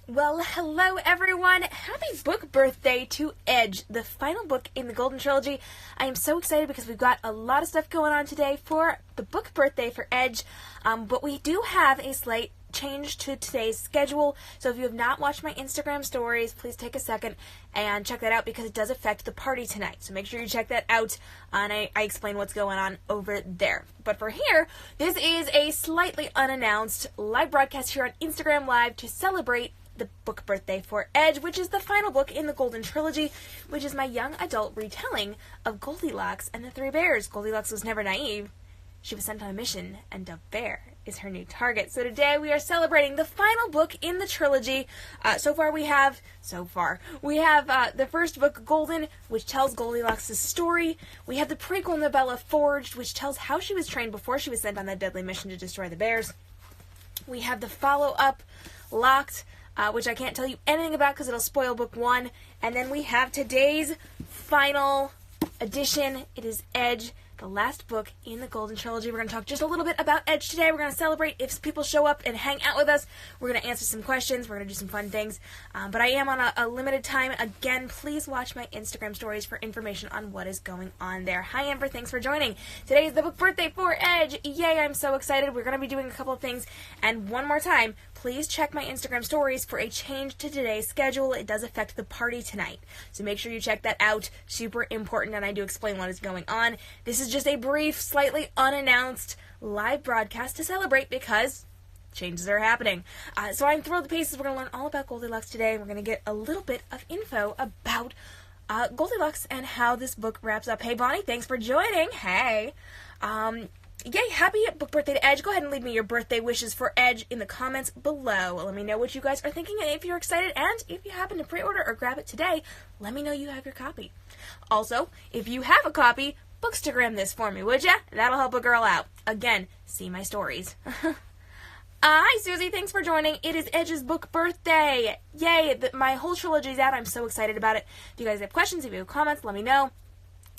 Well, hello everyone! Happy book birthday to Edge, the final book in the Golden Trilogy. I am so excited because we've got a lot of stuff going on today for the book birthday for Edge, but we do have a slight change to today's schedule, so if you have not watched my Instagram stories, please take a second and check that out because it does affect the party tonight. So make sure you check that out, and I explain what's going on over there. But for here, this is a slightly unannounced live broadcast here on Instagram Live to celebrate the book birthday for Edge, which is the final book in the Golden Trilogy, which is my young adult retelling of Goldilocks and the Three Bears. Goldilocks was never naive. She was sent on a mission, and Dove Bear is her new target. So today we are celebrating the final book in the trilogy. So far we have the first book, Golden, which tells Goldilocks' story. We have the prequel novella, Forged, which tells how she was trained before she was sent on that deadly mission to destroy the bears. We have the follow-up, Locked, which I can't tell you anything about because it'll spoil book one. And then we have today's final edition. It is Edge, the last book in the Golden Trilogy. We're going to talk just a little bit about Edge today. We're going to celebrate if people show up and hang out with us. We're going to answer some questions. We're going to do some fun things. But I am on a limited time. Again, please watch my Instagram stories for information on what is going on there. Hi, Amber. Thanks for joining. Today is the book birthday for Edge. Yay, I'm so excited. We're going to be doing a couple of things. And one more time, please check my Instagram stories for a change to today's schedule. It does affect the party tonight. So make sure you check that out. Super important, and I do explain what is going on. This is just a brief, slightly unannounced live broadcast to celebrate because changes are happening. So I'm thrilled to pieces. We're going to learn all about Goldilocks today, and we're going to get a little bit of info about Goldilocks and how this book wraps up. Hey, Bonnie, thanks for joining. Hey. Yay, happy book birthday to Edge. Go ahead and leave me your birthday wishes for Edge in the comments below. Let me know what you guys are thinking and if you're excited. And if you happen to pre-order or grab it today, let me know you have your copy. Also, if you have a copy, bookstagram this for me, would ya? That'll help a girl out. Again, see my stories. Hi, Susie. Thanks for joining. It is Edge's book birthday. Yay, my whole trilogy's out. I'm so excited about it. If you guys have questions, if you have comments, let me know.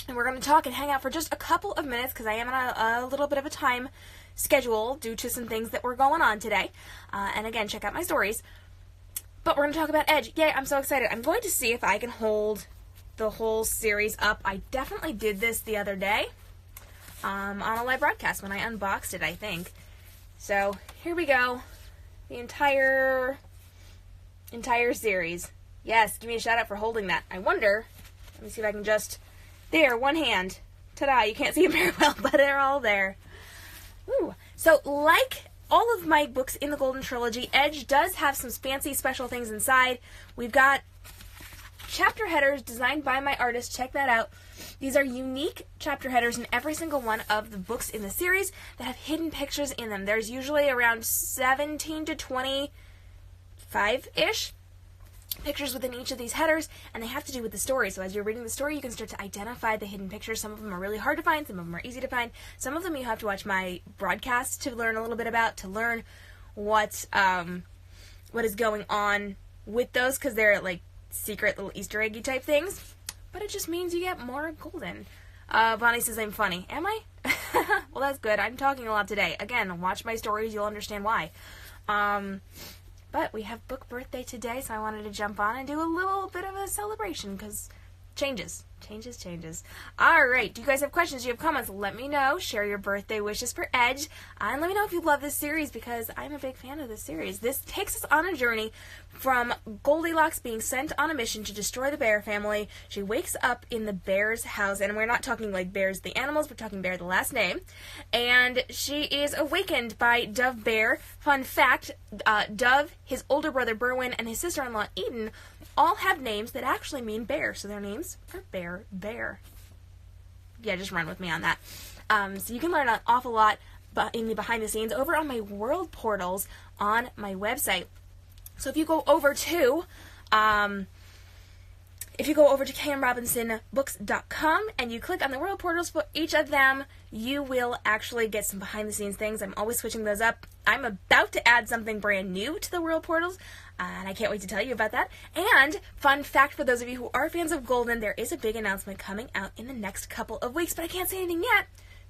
And we're going to talk and hang out for just a couple of minutes because I am on a little bit of a time schedule due to some things that were going on today. And again, check out my stories. But we're going to talk about Edge. Yay, I'm so excited. I'm going to see if I can hold the whole series up. I definitely did this the other day on a live broadcast when I unboxed it, I think. So here we go. The entire series. Yes, give me a shout out for holding that. I wonder, let me see if I can just... There, one hand. Ta-da, you can't see them very well, but they're all there. Ooh. So, like all of my books in the Golden Trilogy, Edge does have some fancy special things inside. We've got chapter headers designed by my artist. Check that out. These are unique chapter headers in every single one of the books in the series that have hidden pictures in them. There's usually around 17 to 25-ish pictures within each of these headers, and they have to do with the story. So as you're reading the story, you can start to identify the hidden pictures. Some of them are really hard to find, some of them are easy to find. Some of them you have to watch my broadcast to learn a little bit about, to learn what is going on with those, because they're like secret little Easter eggy type things. But it just means you get more golden. Bonnie says I'm funny. Am I? Well, that's good. I'm talking a lot today. Again, watch my stories, you'll understand why. But we have book birthday today, so I wanted to jump on and do a little bit of a celebration, because changes. Alright, do you guys have questions? Do you have comments? Let me know. Share your birthday wishes for Edge. And let me know if you love this series, because I'm a big fan of this series. This takes us on a journey from Goldilocks being sent on a mission to destroy the bear family. She wakes up in the bear's house, and we're not talking like bears the animals, we're talking bear the last name. And she is awakened by Dove Bear. Fun fact, Dove, his older brother Berwin, and his sister-in-law Eden all have names that actually mean bear, so their names are Bear. Yeah, just run with me on that. So you can learn an awful lot in the behind the scenes over on my world portals on my website. So if you go over to k.m.robinsonbooks.com and you click on the world portals for each of them, you will actually get some behind the scenes things. I'm always switching those up. I'm about to add something brand new to the world portals, and I can't wait to tell you about that. And fun fact for those of you who are fans of Golden, there is a big announcement coming out in the next couple of weeks, but I can't say anything yet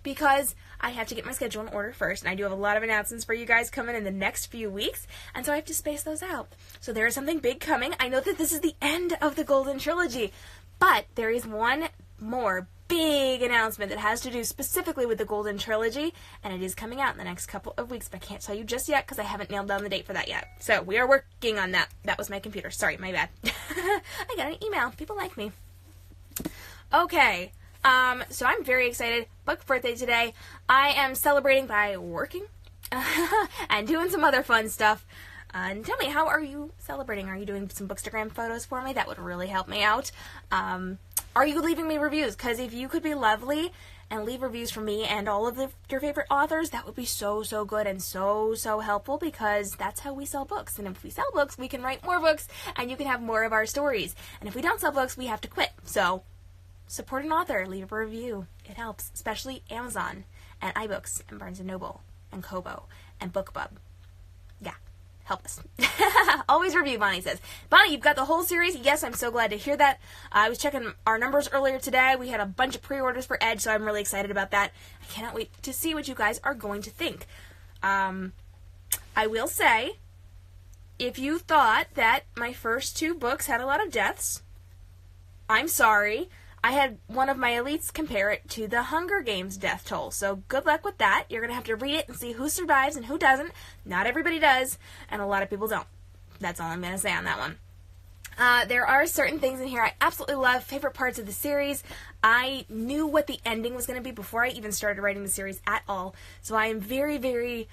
because I have to get my schedule in order first, and I do have a lot of announcements for you guys coming in the next few weeks, and so I have to space those out. So there is something big coming. I know that this is the end of the Golden Trilogy, but there is one more big announcement that has to do specifically with the Golden Trilogy, and it is coming out in the next couple of weeks, but I can't tell you just yet because I haven't nailed down the date for that yet. So we are working on that. That was my computer. Sorry, my bad. I got an email. People like me. Okay. So I'm very excited. Book birthday today. I am celebrating by working and doing some other fun stuff. And tell me, how are you celebrating? Are you doing some Bookstagram photos for me? That would really help me out. Are you leaving me reviews? Because if you could be lovely and leave reviews for me and all of your favorite authors, that would be so, so good and so, so helpful, because that's how we sell books. And if we sell books, we can write more books and you can have more of our stories. And if we don't sell books, we have to quit. So support an author, leave a review. It helps, especially Amazon and iBooks and Barnes & Noble and Kobo and BookBub. Yeah, help us. Always review, Bonnie says. Bonnie, you've got the whole series? Yes, I'm so glad to hear that. I was checking our numbers earlier today. We had a bunch of pre-orders for Edge, so I'm really excited about that. I cannot wait to see what you guys are going to think. I will say, if you thought that my first 2 books had a lot of deaths, I'm sorry. I had one of my elites compare it to the Hunger Games death toll, so good luck with that. You're going to have to read it and see who survives and who doesn't. Not everybody does, and a lot of people don't. That's all I'm going to say on that one. There are certain things in here I absolutely love, favorite parts of the series. I knew what the ending was going to be before I even started writing the series at all, so I am very, very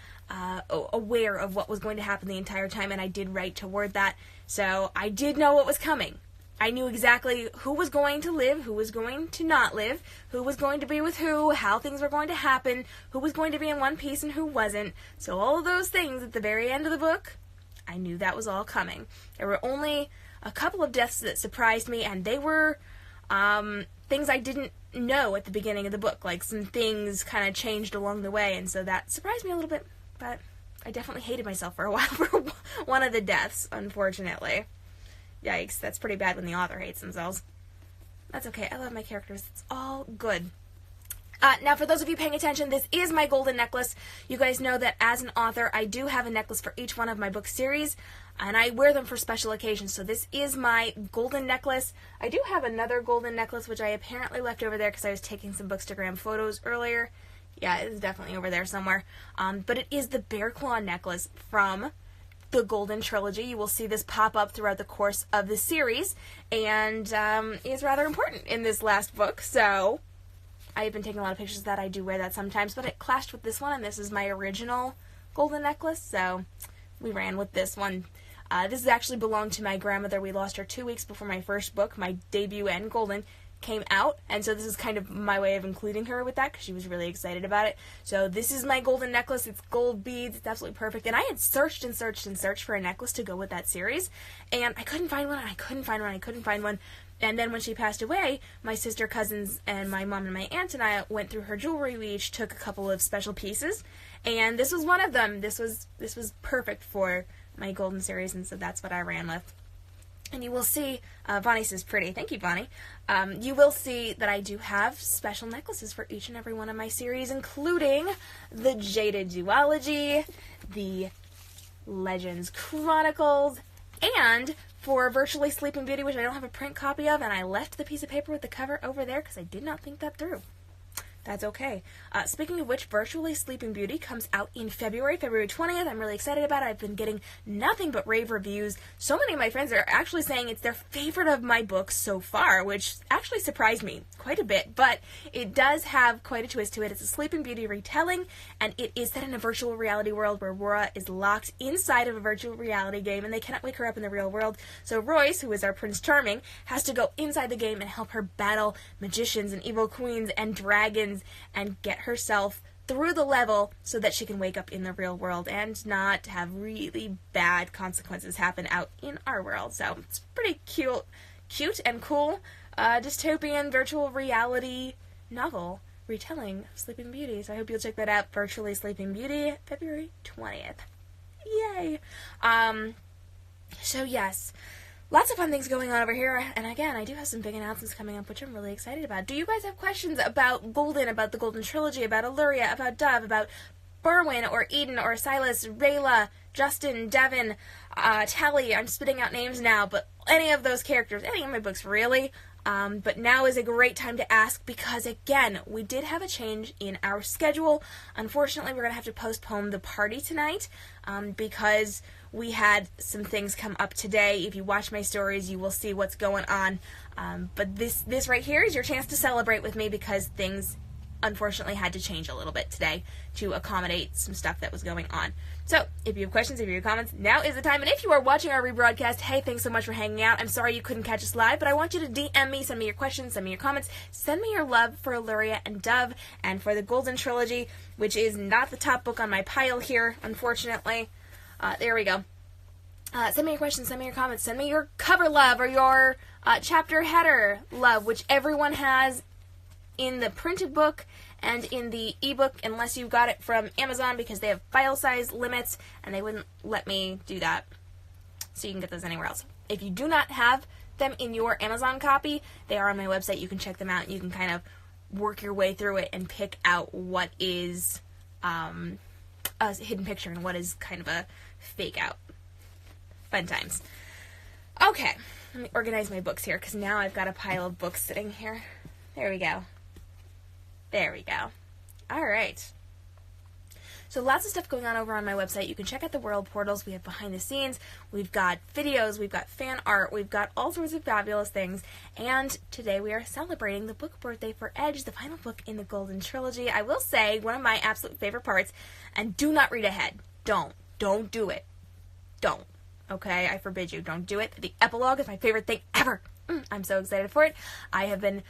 aware of what was going to happen the entire time, and I did write toward that, so I did know what was coming. I knew exactly who was going to live, who was going to not live, who was going to be with who, how things were going to happen, who was going to be in one piece and who wasn't. So all of those things at the very end of the book, I knew that was all coming. There were only a couple of deaths that surprised me, and they were things I didn't know at the beginning of the book. Like, some things kind of changed along the way, and so that surprised me a little bit. But I definitely hated myself for a while for one of the deaths, unfortunately. Yikes, that's pretty bad when the author hates themselves. That's okay, I love my characters. It's all good. Now, for those of you paying attention, this is my golden necklace. You guys know that as an author, I do have a necklace for each one of my book series, and I wear them for special occasions. So this is my golden necklace. I do have another golden necklace, which I apparently left over there because I was taking some Bookstagram photos earlier. Yeah, it's definitely over there somewhere. But it is the bear claw necklace from the Golden Trilogy. You will see this pop up throughout the course of the series, and is rather important in this last book, so I've been taking a lot of pictures of that. I do wear that sometimes, but it clashed with this one, and this is my original golden necklace, so we ran with this one. This has actually belonged to my grandmother. We lost her 2 weeks before my first book, my debut and golden, came out, and so this is kind of my way of including her with that because she was really excited about it. So this is my golden necklace. It's gold beads. It's absolutely perfect. And I had searched and searched and searched for a necklace to go with that series, and I couldn't find one, and I couldn't find one, and I couldn't find one. And then when she passed away, my sister, cousins, and my mom and my aunt and I went through her jewelry. We each took a couple of special pieces, and this was one of them. This was perfect for my golden series, and so that's what I ran with. And you will see, Bonnie says pretty. Thank you, Bonnie. You will see that I do have special necklaces for each and every one of my series, including the Jaded Duology, the Legends Chronicles, and for Virtually Sleeping Beauty, which I don't have a print copy of, and I left the piece of paper with the cover over there because I did not think that through. That's okay. Speaking of which, Virtually Sleeping Beauty comes out in February 20th. I'm really excited about it. I've been getting nothing but rave reviews. So many of my friends are actually saying it's their favorite of my books so far, which actually surprised me quite a bit. But it does have quite a twist to it. It's a Sleeping Beauty retelling, and it is set in a virtual reality world where Aurora is locked inside of a virtual reality game, and they cannot wake her up in the real world. So Royce, who is our Prince Charming, has to go inside the game and help her battle magicians and evil queens and dragons and get herself through the level so that she can wake up in the real world and not have really bad consequences happen out in our world. So it's pretty cute and cool dystopian virtual reality novel retelling of Sleeping Beauty. So I hope you'll check that out. Virtually Sleeping Beauty, February 20th. Yay! So yes, lots of fun things going on over here, and again, I do have some big announcements coming up, which I'm really excited about. Do you guys have questions about Golden, about the Golden Trilogy, about Illyria, about Dove, about Berwin, or Eden, or Silas, Rayla, Justin, Devin, Tally? I'm spitting out names now, but any of those characters, any of my books, really. But now is a great time to ask because, again, we did have a change in our schedule. Unfortunately, we're going to have to postpone the party tonight because we had some things come up today. If you watch my stories, you will see what's going on. But this right here is your chance to celebrate with me because things unfortunately had to change a little bit today to accommodate some stuff that was going on. So, if you have questions, if you have comments, now is the time. And if you are watching our rebroadcast, hey, thanks so much for hanging out. I'm sorry you couldn't catch us live, but I want you to DM me, send me your questions, send me your comments, send me your love for Illyria and Dove, and for the Golden Trilogy, which is not the top book on my pile here, unfortunately. There we go. Send me your questions, send me your comments, send me your cover love or your chapter header love, which everyone has in the printed book and in the ebook, unless you got it from Amazon because they have file size limits and they wouldn't let me do that. So you can get those anywhere else. If you do not have them in your Amazon copy, they are on my website. You can check them out and you can kind of work your way through it and pick out what is a hidden picture and what is kind of a fake out. Fun times. Okay, let me organize my books here because now I've got a pile of books sitting here. There we go. There we go. All right. So lots of stuff going on over on my website. You can check out the world portals. We have behind the scenes. We've got videos. We've got fan art. We've got all sorts of fabulous things. And today we are celebrating the book birthday for Edge, the final book in the Golden Trilogy. I will say one of my absolute favorite parts, and do not read ahead. Don't do it. Don't. Okay? I forbid you. Don't do it. The epilogue is my favorite thing ever. I'm so excited for it. I have been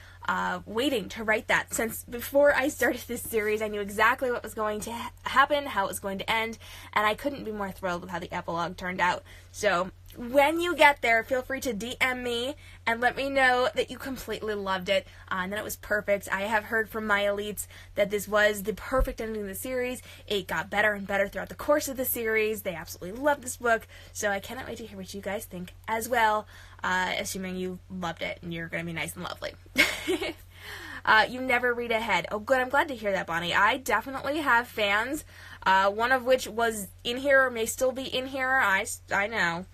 waiting to write that since before I started this series. I knew exactly what was going to happen, how it was going to end, and I couldn't be more thrilled with how the epilogue turned out. So when you get there, feel free to DM me and let me know that you completely loved it and that it was perfect. I have heard from my elites that this was the perfect ending of the series. It got better and better throughout the course of the series. They absolutely loved this book, so I cannot wait to hear what you guys think as well, assuming you loved it and you're going to be nice and lovely. You never read ahead. Oh, good. I'm glad to hear that, Bonnie. I definitely have fans, one of which was in here or may still be in here. I know.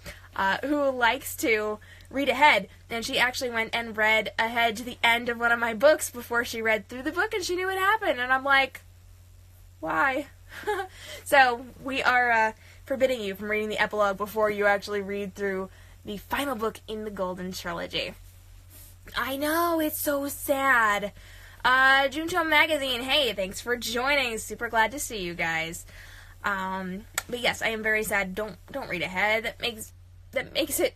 Who likes to read ahead, and she actually went and read ahead to the end of one of my books before she read through the book, and she knew what happened, and I'm like, why? So, we are forbidding you from reading the epilogue before you actually read through the final book in the Golden Trilogy. I know, it's so sad. Junto Magazine, hey, thanks for joining. Super glad to see you guys. But yes, I am very sad. Don't read ahead. That makes it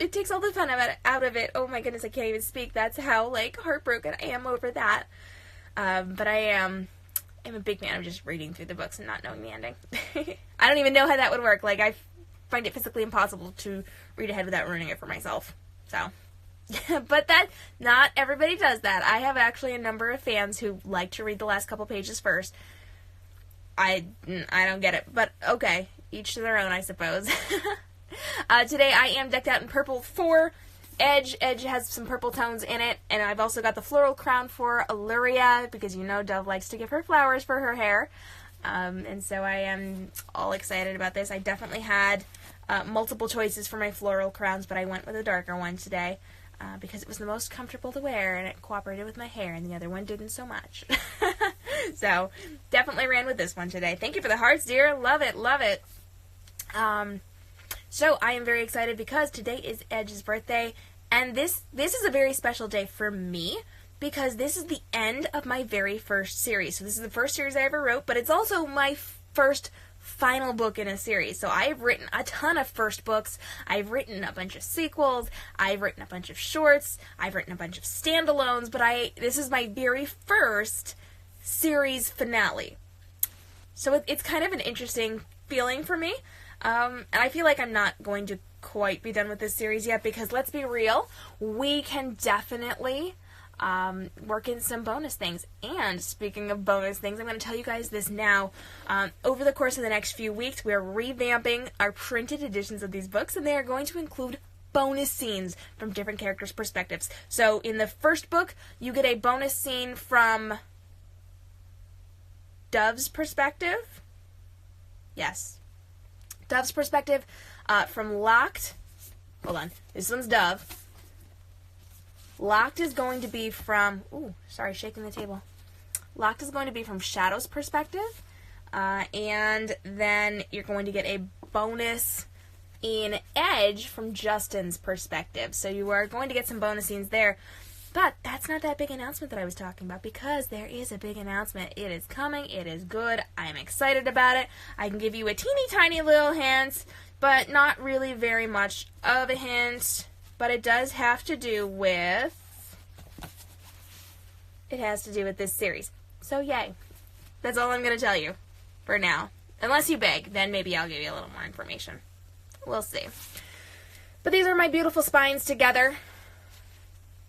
it takes all the fun out of it. Oh my goodness, I can't even speak. That's how heartbroken I am over that. But I'm a big fan of just reading through the books and not knowing the ending. I don't even know how that would work. I find it physically impossible to read ahead without ruining it for myself. So, but not everybody does that. I have actually a number of fans who like to read the last couple pages first. I don't get it, but okay, each to their own, I suppose. Today I am decked out in purple for Edge. Edge has some purple tones in it, and I've also got the floral crown for Illyria, because you know Dove likes to give her flowers for her hair. And so I am all excited about this. I definitely had multiple choices for my floral crowns, but I went with a darker one today because it was the most comfortable to wear, and it cooperated with my hair, and the other one didn't so much. So, definitely ran with this one today. Thank you for the hearts, dear. Love it, love it. So, I am very excited because today is Edge's birthday, and this is a very special day for me because this is the end of my very first series. So, this is the first series I ever wrote, but it's also my first final book in a series. So I've written a ton of first books, I've written a bunch of sequels, I've written a bunch of shorts, I've written a bunch of standalones, but this is my very first series finale. So it's kind of an interesting feeling for me, and I feel like I'm not going to quite be done with this series yet, because let's be real, we can definitely work in some bonus things. And speaking of bonus things, I'm going to tell you guys this now. Over the course of the next few weeks, we're revamping our printed editions of these books, and they are going to include bonus scenes from different characters' perspectives. So in the first book, you get a bonus scene from Dove's perspective. Yes. Dove's perspective. From Locked. Hold on. This one's Dove. Locked is going to be from... Ooh, sorry, shaking the table. Locked is going to be from Shadow's perspective. And then you're going to get a bonus in Edge from Justin's perspective. So you are going to get some bonus scenes there. But that's not that big announcement that I was talking about, because there is a big announcement. It is coming. It is good. I'm excited about it. I can give you a teeny tiny little hint, but not really very much of a hint. But it does have to do with... It has to do with this series. So yay. That's all I'm going to tell you for now. Unless you beg, then maybe I'll give you a little more information. We'll see. But these are my beautiful spines together.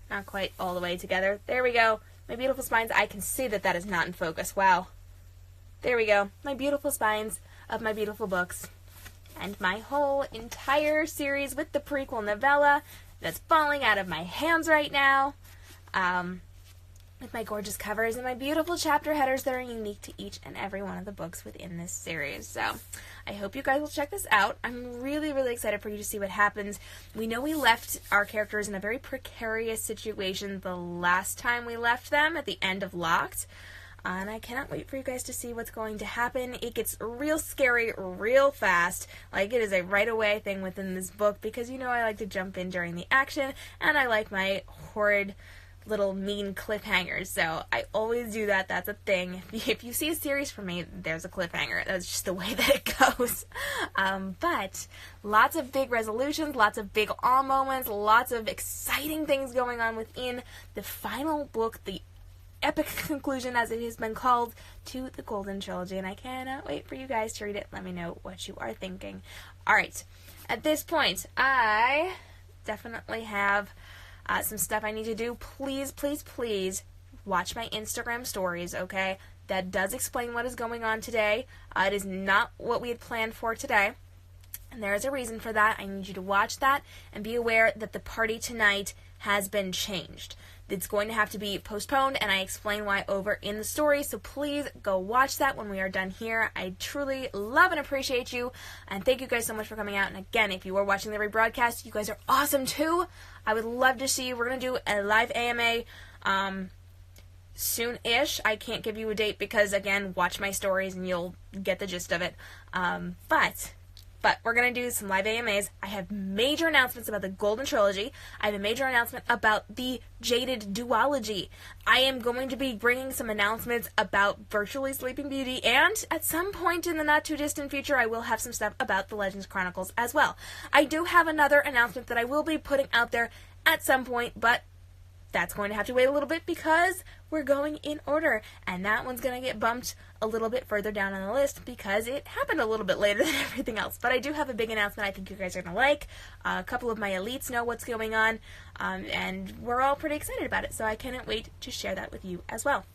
Not quite all the way together. There we go. My beautiful spines. I can see that that is not in focus. Wow. There we go. My beautiful spines of my beautiful books. And my whole entire series with the prequel novella that's falling out of my hands right now. With my gorgeous covers and my beautiful chapter headers that are unique to each and every one of the books within this series. So I hope you guys will check this out. I'm really, really excited for you to see what happens. We know we left our characters in a very precarious situation the last time we left them at the end of Locked. And I cannot wait for you guys to see what's going to happen. It gets real scary real fast. Like, it is a right-away thing within this book, because you know I like to jump in during the action, and I like my horrid little mean cliffhangers, so I always do that. That's a thing. If you see a series from me, there's a cliffhanger. That's just the way that it goes. But lots of big resolutions, lots of big awe moments, lots of exciting things going on within the final book, the epic conclusion, as it has been called, to the Golden Trilogy, and I cannot wait for you guys to read it. Let me know what you are thinking. Alright, at this point, I definitely have some stuff I need to do. Please, please, please watch my Instagram stories, okay? That does explain what is going on today. It is not what we had planned for today, and there is a reason for that. I need you to watch that and be aware that the party tonight has been changed. It's going to have to be postponed, and I explain why over in the story, so please go watch that when we are done here. I truly love and appreciate you, and thank you guys so much for coming out. And again, if you are watching the rebroadcast, you guys are awesome too. I would love to see you. We're going to do a live AMA soon-ish. I can't give you a date because, again, watch my stories and you'll get the gist of it. But we're going to do some live AMAs. I have major announcements about the Golden Trilogy. I have a major announcement about the Jaded Duology. I am going to be bringing some announcements about Virtually Sleeping Beauty, and at some point in the not-too-distant future, I will have some stuff about the Legends Chronicles as well. I do have another announcement that I will be putting out there at some point, but that's going to have to wait a little bit because we're going in order, and that one's going to get bumped a little bit further down on the list because it happened a little bit later than everything else. But I do have a big announcement I think you guys are going to like. A couple of my elites know what's going on, and we're all pretty excited about it, so I cannot wait to share that with you as well.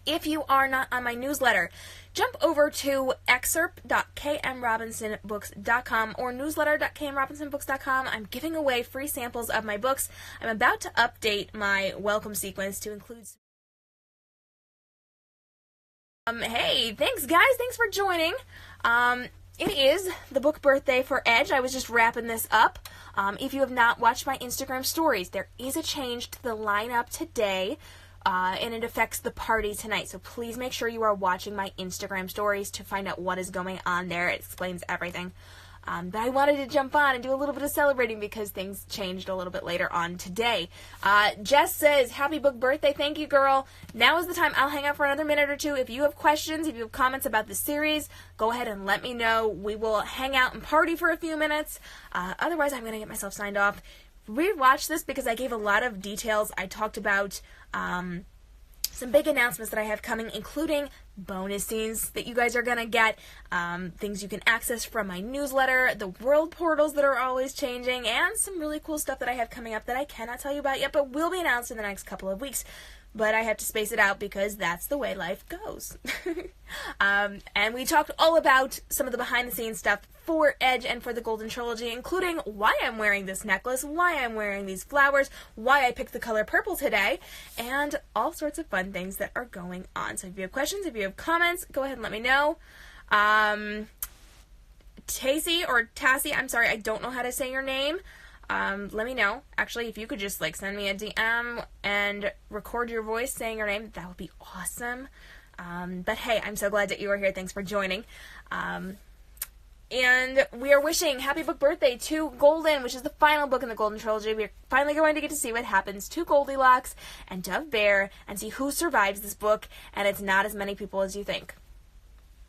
If you are not on my newsletter, jump over to excerpt.k.m.robinsonbooks.com or newsletter.k.m.robinsonbooks.com. I'm giving away free samples of my books. I'm about to update my welcome sequence to include... Hey, thanks guys, thanks for joining. It is the book birthday for Edge. I was just wrapping this up. If you have not watched my Instagram stories, there is a change to the lineup today. And it affects the party tonight. So please make sure you are watching my Instagram stories to find out what is going on there. It explains everything. But I wanted to jump on and do a little bit of celebrating because things changed a little bit later on today. Jess says, happy book birthday. Thank you, girl. Now is the time. I'll hang out for another minute or two. If you have questions, if you have comments about the series, go ahead and let me know. We will hang out and party for a few minutes. Otherwise, I'm going to get myself signed off. Rewatch this because I gave a lot of details. I talked about some big announcements that I have coming, including bonus scenes that you guys are going to get, things you can access from my newsletter, the world portals that are always changing, and some really cool stuff that I have coming up that I cannot tell you about yet, but will be announced in the next couple of weeks. But I have to space it out because that's the way life goes. And we talked all about some of the behind-the-scenes stuff for Edge and for the Golden Trilogy, including why I'm wearing this necklace, why I'm wearing these flowers, why I picked the color purple today, and all sorts of fun things that are going on. So if you have questions, if you have comments, go ahead and let me know. Tassie, or Tassie, I'm sorry, I don't know how to say your name. Let me know. Actually, if you could just send me a DM and record your voice saying your name, that would be awesome. But hey, I'm so glad that you are here. Thanks for joining. And we are wishing happy book birthday to Golden, which is the final book in the Golden Trilogy. We're finally going to get to see what happens to Goldilocks and Dove Bear and see who survives this book, and it's not as many people as you think.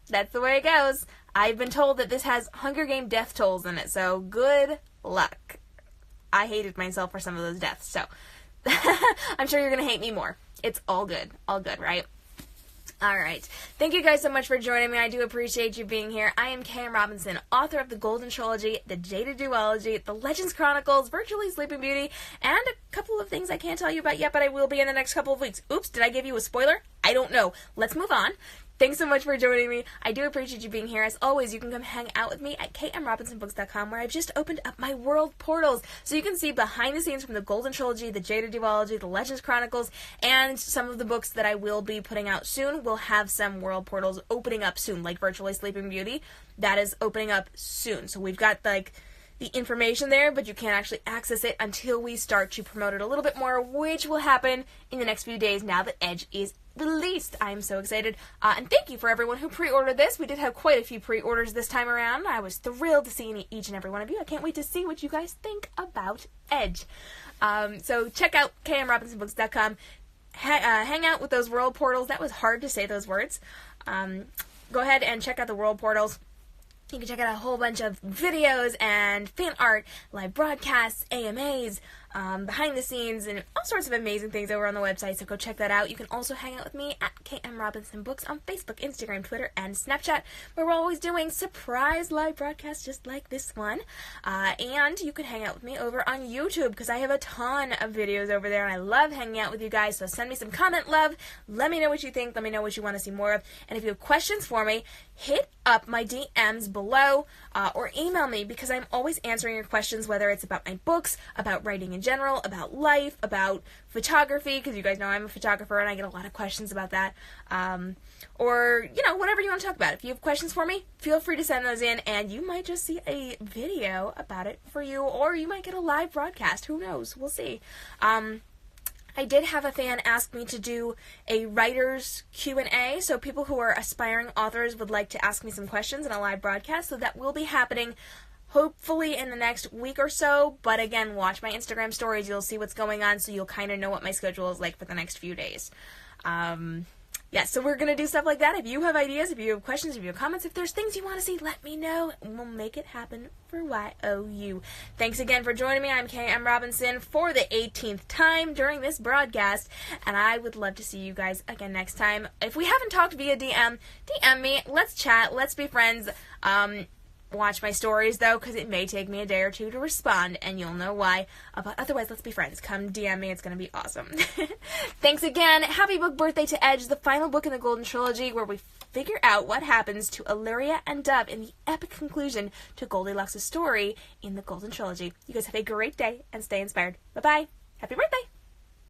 That's the way it goes. I've been told that this has Hunger Game death tolls in it, so good luck. I hated myself for some of those deaths, so I'm sure you're going to hate me more. It's all good, right? All right. Thank you guys so much for joining me. I do appreciate you being here. I am K.m. Robinson, author of the Golden Trilogy, the Jaded Duology, the Legends Chronicles, Virtually Sleeping Beauty, and a couple of things I can't tell you about yet, but I will be in the next couple of weeks. Oops, did I give you a spoiler? I don't know. Let's move on. Thanks so much for joining me. I do appreciate you being here. As always, you can come hang out with me at k.m.robinsonbooks.com, where I've just opened up my world portals, so you can see behind the scenes from the Golden Trilogy, the Jaded Duology, the Legends Chronicles, and some of the books that I will be putting out soon. We'll have some world portals opening up soon, like Virtually Sleeping Beauty. That is opening up soon. So we've got, the information there, but you can't actually access it until we start to promote it a little bit more, which will happen in the next few days now that Edge is released. I'm so excited. And thank you for everyone who pre-ordered this. We did have quite a few pre-orders this time around. I was thrilled to see each and every one of you. I can't wait to see what you guys think about Edge. So check out k.m.robinsonbooks.com. Hang out with those world portals. That was hard to say those words. Go ahead and check out the world portals. You can check out a whole bunch of videos and fan art, live broadcasts, AMAs, behind the scenes, and all sorts of amazing things over on the website, so go check that out. You can also hang out with me at K.M. Robinson Books on Facebook, Instagram, Twitter, and Snapchat, where we're always doing surprise live broadcasts just like this one. And you can hang out with me over on YouTube, because I have a ton of videos over there, and I love hanging out with you guys, so send me some comment love. Let me know what you think. Let me know what you want to see more of. And if you have questions for me, hit up my DMs below, or email me, because I'm always answering your questions, whether it's about my books, about writing in general, about life, about photography, because you guys know I'm a photographer and I get a lot of questions about that, or, whatever you want to talk about. If you have questions for me, feel free to send those in, and you might just see a video about it for you, or you might get a live broadcast. Who knows? We'll see. I did have a fan ask me to do a writer's Q&A, so people who are aspiring authors would like to ask me some questions in a live broadcast, so that will be happening hopefully in the next week or so. But again, watch my Instagram stories. You'll see what's going on, so you'll kind of know what my schedule is like for the next few days. So we're going to do stuff like that. If you have ideas, if you have questions, if you have comments, if there's things you want to see, let me know, and we'll make it happen for YOU. Thanks again for joining me. I'm K.M. Robinson for the 18th time during this broadcast, and I would love to see you guys again next time. If we haven't talked via DM me. Let's chat. Let's be friends. Watch my stories, though, because it may take me a day or two to respond, and you'll know why. But otherwise, let's be friends. Come DM me. It's going to be awesome. Thanks again. Happy book birthday to Edge, the final book in the Golden Trilogy, where we figure out what happens to Illyria and Dove in the epic conclusion to Goldilocks' story in the Golden Trilogy. You guys have a great day, and stay inspired. Bye-bye. Happy birthday!